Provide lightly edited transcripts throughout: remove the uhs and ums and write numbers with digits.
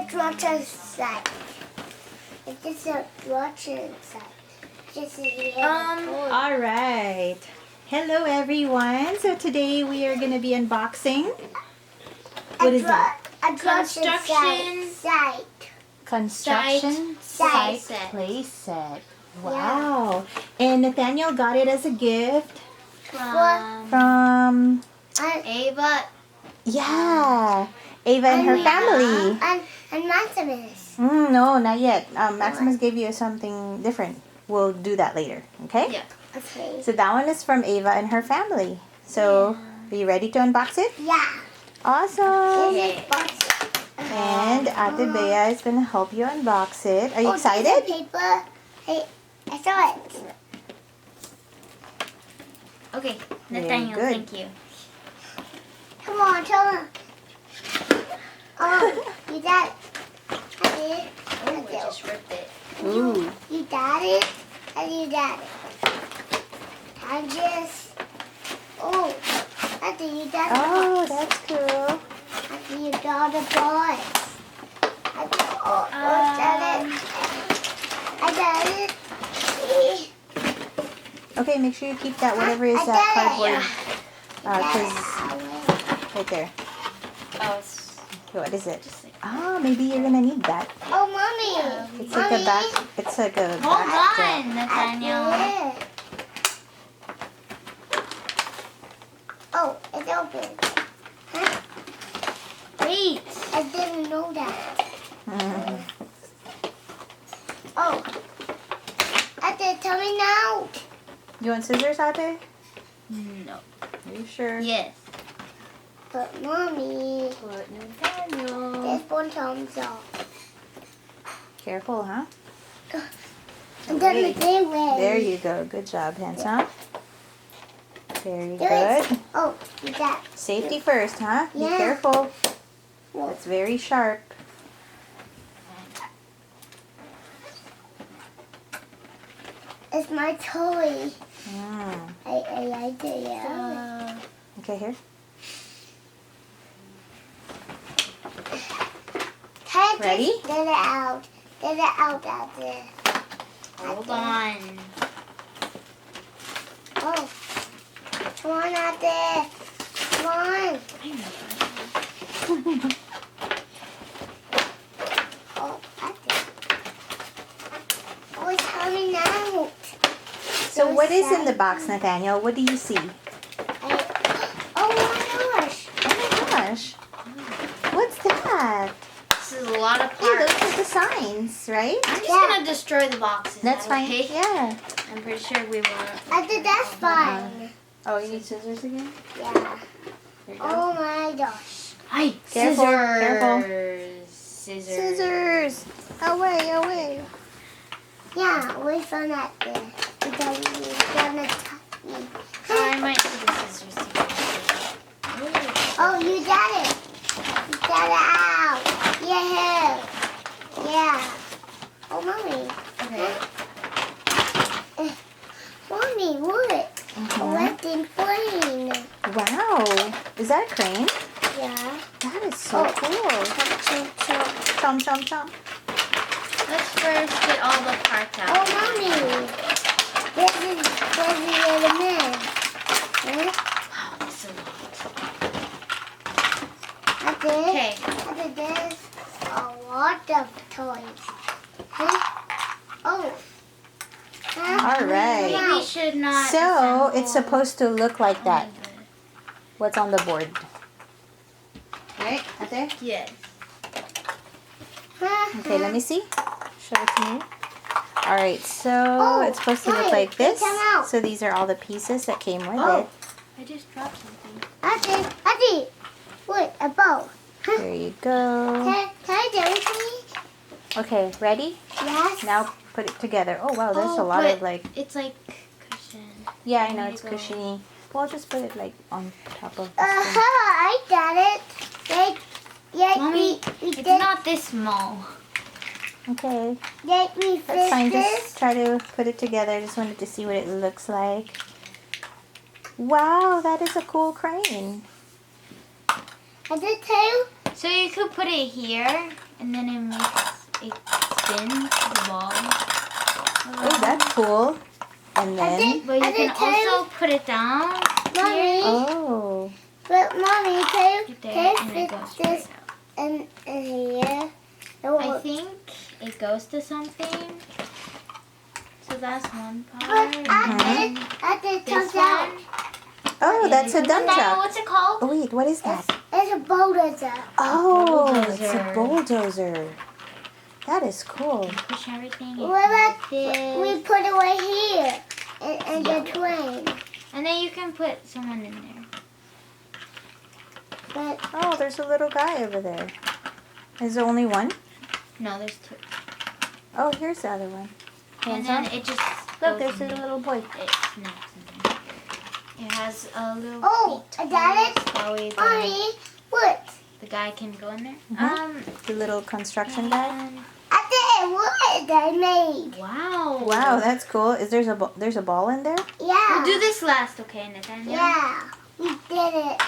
just watch inside. It's just a watch inside. Just All right. Hello, everyone. So today we are going to be unboxing. What is that? A construction site. Construction Site. site play set. Wow. And Nathaniel got it as a gift from Ava. Ava and her family. And Maximus. No, not yet. Maximus gave you something different. We'll do that later. Okay? Yeah. Okay. So that one is from Ava and her family. So, are you ready to unbox it? Yeah. Awesome. This is box. And Ate Bea is going to help you unbox it. Are you This is excited? paper. Hey, I saw it. Okay, Very Nathaniel, good. thank you. Come on, tell them. Oh, you got it. I did. Oh, I just ripped it. Ooh. You got it, and you got it. I just. Oh, I think you got it. Oh, that's cool. I think you got the box. I think, got it. I got it. Okay, make sure you keep that, whatever is I that got it. cardboard. Right there. Oh, it's Okay, what is it? just like. Maybe you're going to need that. Oh, mommy. It's like a back. It's like a Hold backdrop. on, Nathaniel. I did. Oh, it's open. Huh? Wait. I didn't know that. Mhm. Oh. I did. Tell me now. You want scissors, Ate? No. Are you sure? Yes. But mommy, But Nathaniel. this one thumbs up. Careful, huh? And then the big way. There you go. Good job, hands up. Very Do it. good. Oh, you got. Safety first, huh? Be Yeah. careful. Whoa. It's very sharp. It's my toy. Mm. I like it. Yeah. Okay, here. Can I Ready? just get it out? Get it out out there. Hold on. Oh. Come on out there. Come on. Oh, out there. Oh, it's coming out. So what is in the box, Nathaniel? What do you see? Oh my gosh. Oh my gosh. What's that? This is a lot of Hey, those parts. are the signs, right? I'm just Yeah. gonna destroy the boxes. That's fine. okay? Yeah. I'm pretty sure we won't. I think that's fine. Oh, you need scissors again? Yeah. Here you go. Oh my gosh. Hi. Careful, Scissors. careful. Scissors. Scissors. Away, away. Yeah, we found that there. Because we're gonna cut me. I might put the scissors together. Oh, you got it. You got it out. Yeah. Yeah. Oh, mommy. Okay. Mommy, look. A wrecking plane. Wow. Is that a crane? Yeah. That is so cool. Chomp, chomp. Chomp, chomp, chomp. Let's first get all the parts Oh, out. mommy. This is the other man. Huh? Wow, that's a lot. I did. Okay. I did this. A lot of toys. Huh? Oh. Huh? All right. Maybe we should not. So assemble it's supposed to look like that. all of it. What's on the board? Right? Out there? Yes. Okay, let me see. Show it to me. All right, so Oh, it's supposed to look hi, like this. take them out. So these are all the pieces that came with Oh. it. I just dropped something. I did. Look, a bow. There you go. Can I do it, please? Okay, ready? Yes. Now put it together. Oh wow, there's Oh, a lot but of like. It's like cushion. Yeah, I know there it's you go. cushiony. Well, I'll just put it like on top of this thing. I got it. Mommy, we it's did. not this small. Okay, Let me that's fix fine. this. Just try to put it together. I just wanted to see what it looks like. Wow, that is a cool crane. I did too. So you could put it here and then it spins the ball. Oh, that's cool. And then, But you I can did too. also put it down Mommy, oh, but mommy, can you right there, and it fit goes straight this out. in here? I think it goes to something. So that's one But part. I did This comes out. one. oh, that's a And dump then truck. what's it called? Oh wait, what is that? It's a bulldozer. Oh, it's a bulldozer. bulldozer. That is cool. Push everything. in What about like this. we put it right here in the train? And then you can put someone in there. But Oh, there's a little guy over there. Is there only one? No, there's two. Oh, here's the other one. And Hands then on. it just Look, goes there's a in little boy. It snaps in there. It has a little Oh, feet. I got it. That way mommy, what? the guy can go in there. Mhm. The little construction guy. and- I did what they made. Wow. Wow, that's cool. There's a ball in there? Yeah. We'll do this last, okay, Nathaniel? Yeah, we did it.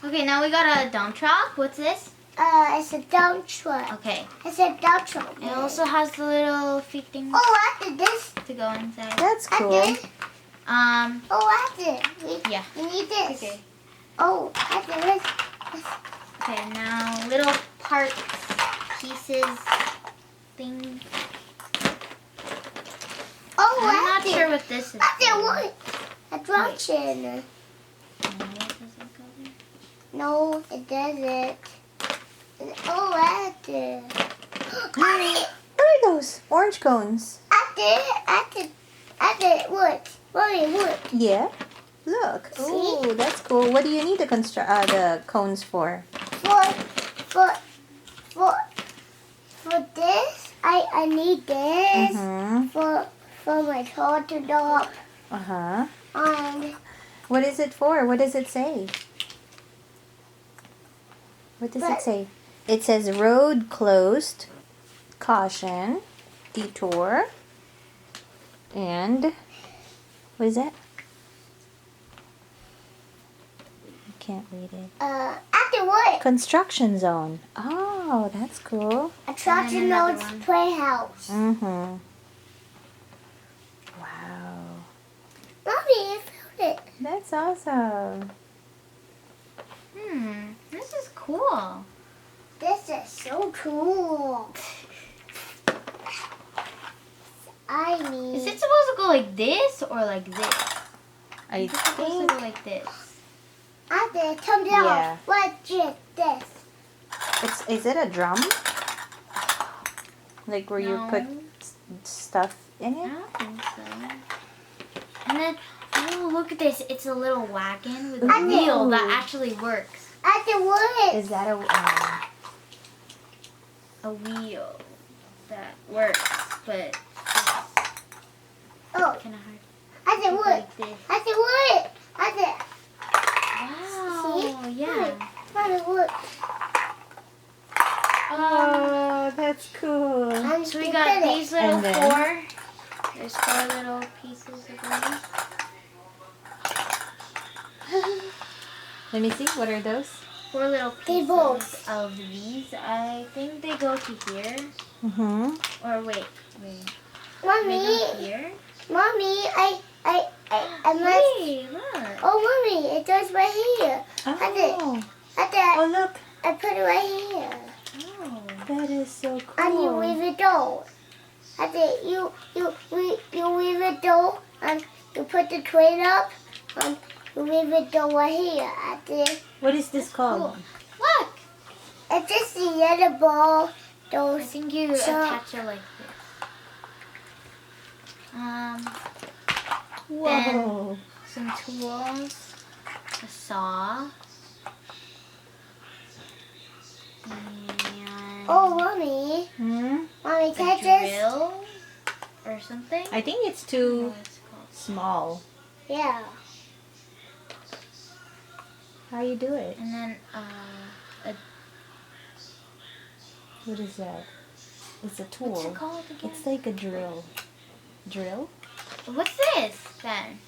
Okay, now we got a dump truck. What's this? It's a dump truck. Okay. It's a dump truck. It also has the little feet things Oh, I did this. to go inside. That's I cool. did. Um, Oh, I did. Yeah. We need this. okay. Oh, I did this. Okay, now little parts, pieces, things. Oh, I'm I not did. sure what this is. I did for. what? A drop in. What does it go there? No, it doesn't. Oh, I did. Mommy, What are those? Orange cones. I did what? Mommy, what? Yeah. Look. See? Oh, that's cool. What do you need the cones for? For this, I need this Mm-hmm. for my child to drop. Uh-huh. And What is it for? What does it say? What does it But- say? It says road closed, caution, detour, and what is that? I can't read it. after what? Construction zone. Oh, that's cool. Attraction And another Notes one. Playhouse. Mm-hmm. Wow. Mommy, I found it. That's awesome. This is cool. This is so cool. I need. Is it supposed to go like this or like this? I It's supposed to think go like this. After it comes out. Yeah. What's this? is it a drum? Like where you No. put stuff in I it? don't think so. And then, oh, look at this. It's a little wagon with a I think- wheel that actually works. After what? Is that A wheel that works, but Oh, it's kind of hard. after what? Like this. After what? After. Wow, yeah. Mommy, what? Oh, that's cool. I'm So we got these little And then- four. There's 4 little pieces of these. Let me see. What are those? 4 little They pieces both. of these. I think they go to here. Mm-hmm. Or wait. They Mommy, go here. mommy, I must. Wait, look. Oh, mommy, it goes right here. Oh. After Oh, look. I put it right here. Oh. That is so And you cool. leave it door. After you leave it door and you put the crate up and you leave it door right here. After What is this called? Cool. Look. it's just the yellow ball. I Those think you So- attach it like this. Whoa. Some tools. A saw. And oh, mommy, Hmm? mommy, a can I just drill or something. I think it's I don't know too what it's called. small. yeah. How you do it? And then What is that? It's a tool. what's it called again? It's like a drill. Drill? What's this then?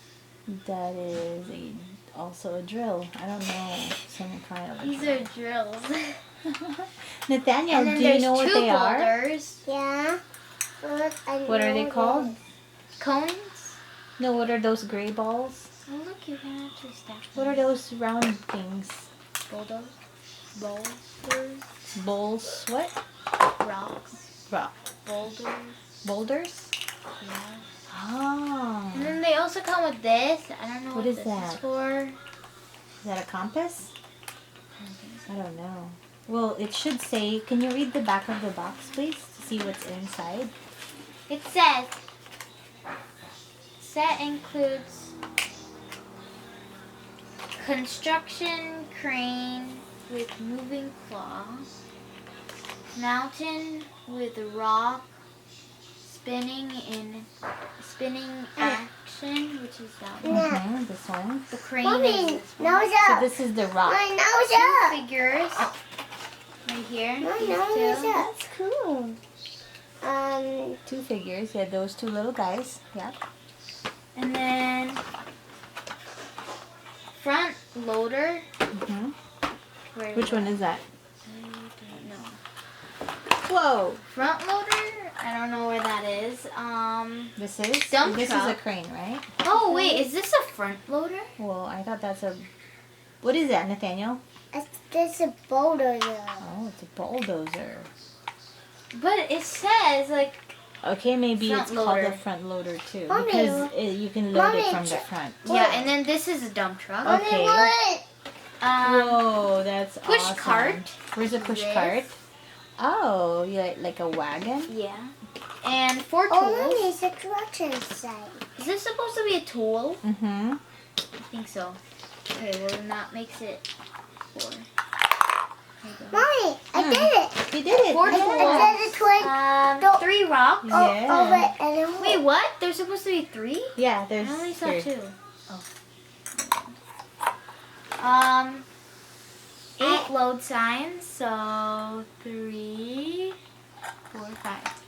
That is a also a drill. I don't know, some kind of a These drill. are drills. Nathaniel, And then do there's you know what two they are? boulders. Yeah. What are they called? Cones. No, what are those gray balls? Oh look, you can actually stack What are those round things? boulders, boulders, Bowls, what? rocks, Rock. boulders. Boulders? Yeah. Oh. And then they also come with this. I don't know What what is this that? is for. Is that a compass? I don't know. Well, it should say, can you read the back of the box, please, to see what's inside? It says, set includes construction crane with moving claw, mountain with rock, spinning action, which is that one. Yeah. Mm-hmm, this one. The crane Mommy, is this one. nose So up. this is the rock. My nose Two up. figures right here. My These nose two. up. That's cool. 2 figures. Yeah, those 2 little guys. Yeah. And then front loader. Mm-hmm. Where Which one is that? I don't know. Whoa. Front loader? I don't know where that is. This is? Dump This is a truck. crane, right? Oh wait, is this a front loader? Well, I thought that's a... What is that, Nathaniel? There's a boulder there. Oh, it's a bulldozer. But it says like Okay, maybe Front it's called loader. a front loader too. Mommy, because you can load it Mommy, from the front. yeah, and then this is a dump truck. Okay. Mommy, what? Whoa, that's push awesome. cart. Where's the push This. cart? Oh, yeah, like a wagon? Yeah. And 4 tools. Oh, Mommy, it's a construction site. Is this supposed to be a tool? Mm-hmm. I think so. Okay, well then that makes it 4. There you go. Mommy, I did it. You did it. 4 yeah. tools. I did it twice. 3 rocks. Yeah. Oh, wait, and then Wait, what? There's supposed to be 3? Yeah, I there's only saw 3. 2. Oh. 8 load signs, so 3, 4, 5.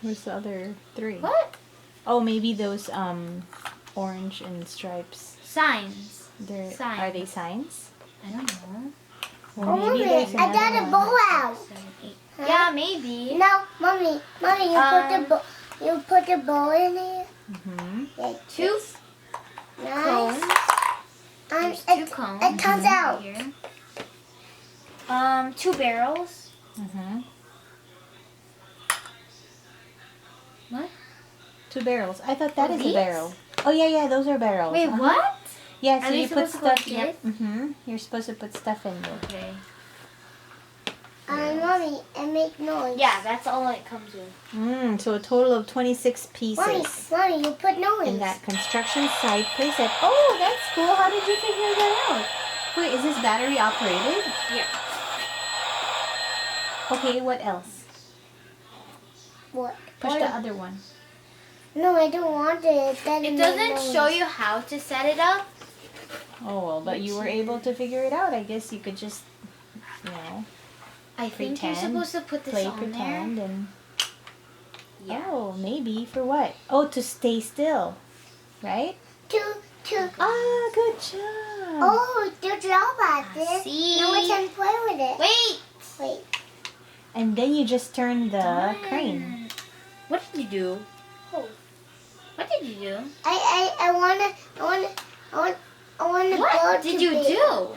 Where's the other 3? What? Oh, maybe those orange and stripes. Signs. Are Signs. they signs? I don't know. Well, Oh, Mommy, there's I got another a one. bowl out. 7, 8. Huh? Yeah, maybe. No, Mommy, you put the bowl in here. Mhm. Like 2 this. cones. Nice. There's 2 cones. It comes out. Here. 2 barrels. Mhm. What? 2 barrels. I thought that Oh, is these? a barrel. Oh yeah, those are barrels. Wait, Uh-huh. what? Yeah, so Are they you put supposed to go stuff. like Yep. Mhm. You're supposed to put stuff in there. Okay. Mommy, and make noise. Yeah, that's all it comes with. So a total of 26 Mommy, pieces Mommy, you put noise. in that construction site playset. Oh, that's cool. How did you figure that out? Wait, is this battery operated? Yeah. Okay, what else? What? Push What? the other one. No, I don't want it. It doesn't show you how to set it up. Oh, well, but you were able to figure it out. I guess you could just, I think you're Pretend. supposed to put this play on pretend and... there. Yeah. Oh, maybe. For what? Oh, to stay still. Right? Two. Ah, good job. Oh, good job at this. See? Now we can play with it. Wait. Wait. And then you just turn the crane. What did you do? Oh. What did you do? I wanna What boat did to you be- do?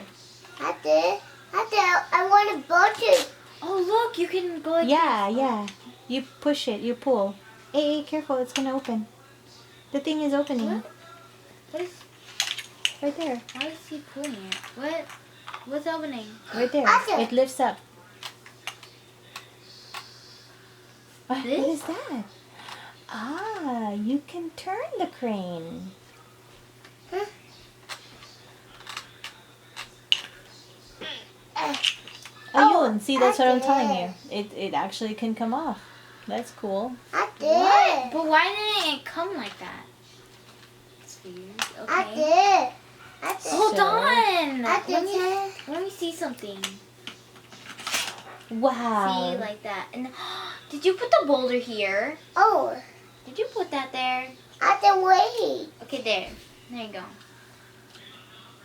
I want a boat to. Oh, look, you can go like Yeah, this. yeah. You push it, you pull. Hey, careful, it's gonna open. The thing is opening. What? What is, Right there. why is he pulling it? What? What's opening? Right there. Awesome. It lifts up. What This? is that? Ah, you can turn the crane. Huh? Oh, and see, that's what I'm telling okay. you. It actually can come off. That's cool. I did. What? But why didn't it come like that? It's weird. I Okay. did. I did. Hold So- on. I did. Let me see something. Wow. See, like that. And did you put the boulder here? Oh, Did you put that there? I did wait. Okay, there. There you go.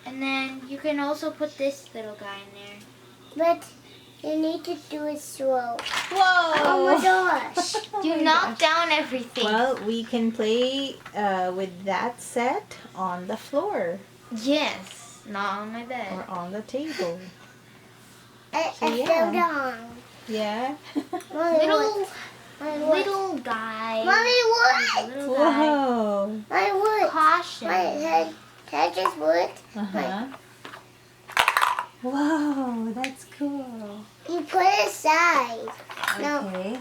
And then you can also put this little guy in there. But you need to do it slow. Whoa! Oh my gosh. You knock down everything. Well, we can play with that set on the floor Yes, not on my or bed. on the table. I So, yeah. fell down. Yeah. Mommy, Little what? little guy. Mommy, what? Little guy. Whoa. My wood. Caution. My head. That just wood. Uh-huh. Whoa, that's cool. You put it aside. No. Okay.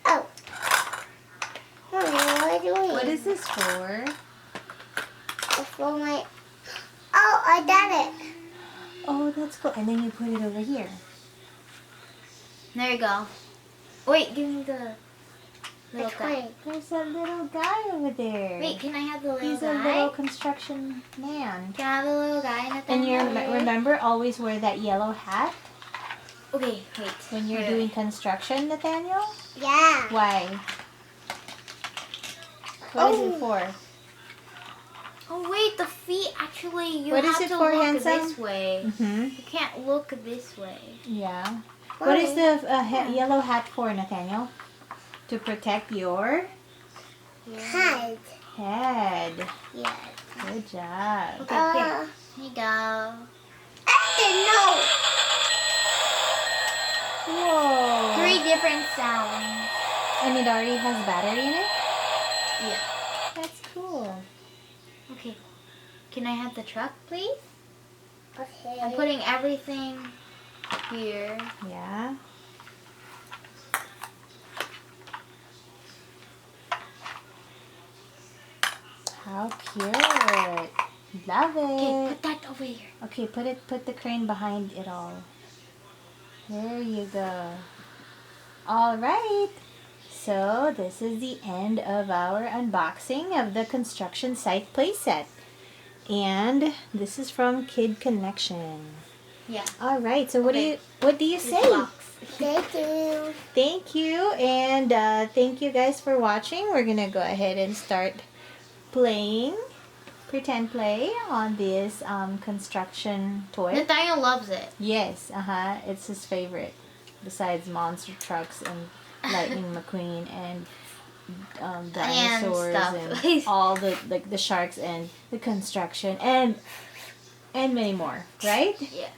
Oh. Mommy, what are you doing? What is this for? For my... Oh, I done it. Oh, that's cool. And then you put it over here. There you go. Wait, give me the little It's guy. fine. There's a little guy over there. Wait, can I have the little He's guy? a little construction man. Can I have the little guy? And you Nathaniel? remember always wear that yellow hat Okay, wait. when you're Wait, doing wait. construction, Nathaniel? Yeah. Why? What is it for? Oh wait, the feet actually. You What is have it to for, look handsome? this way. Mm-hmm. You can't look this way. Yeah. What is Mommy. the yellow hat for, Nathaniel? To protect your Head. head. Yeah. Good job. Okay, here. Here you go. No. Whoa. 3 different sounds. And it already has battery in it? Yeah. That's cool. Okay. Can I have the truck, please? Okay. I'm putting everything here. Yeah. How cute. Love Okay, it. put that over here. Okay, put the crane behind it all. There you go. All right. So this is the end of our unboxing of the construction site playset. And this is from Kid Connection. Yeah. All right. So what Okay. do you This say? box. Thank you. Thank you, and thank you guys for watching. We're gonna go ahead and start playing pretend play on this construction toy. Nathaniel loves it. Yes, it's his favorite. Besides monster trucks and Lightning McQueen and dinosaurs stuff. and all the sharks and the construction and many more, right? Yeah.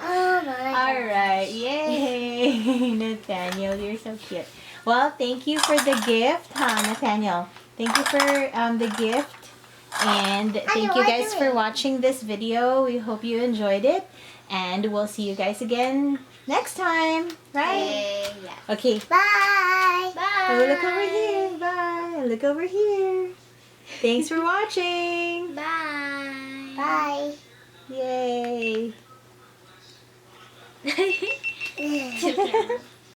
Oh my. All right, yay, Nathaniel, you're so cute. Well, thank you for the gift, Nathaniel. Thank you for the gift, and thank you guys for watching this video. We hope you enjoyed it, and we'll see you guys again next time, right? Yeah. Okay. Bye. Bye. Oh, look over here. Bye. Look over here. Thanks for watching. Bye. Bye. Yay. Bye.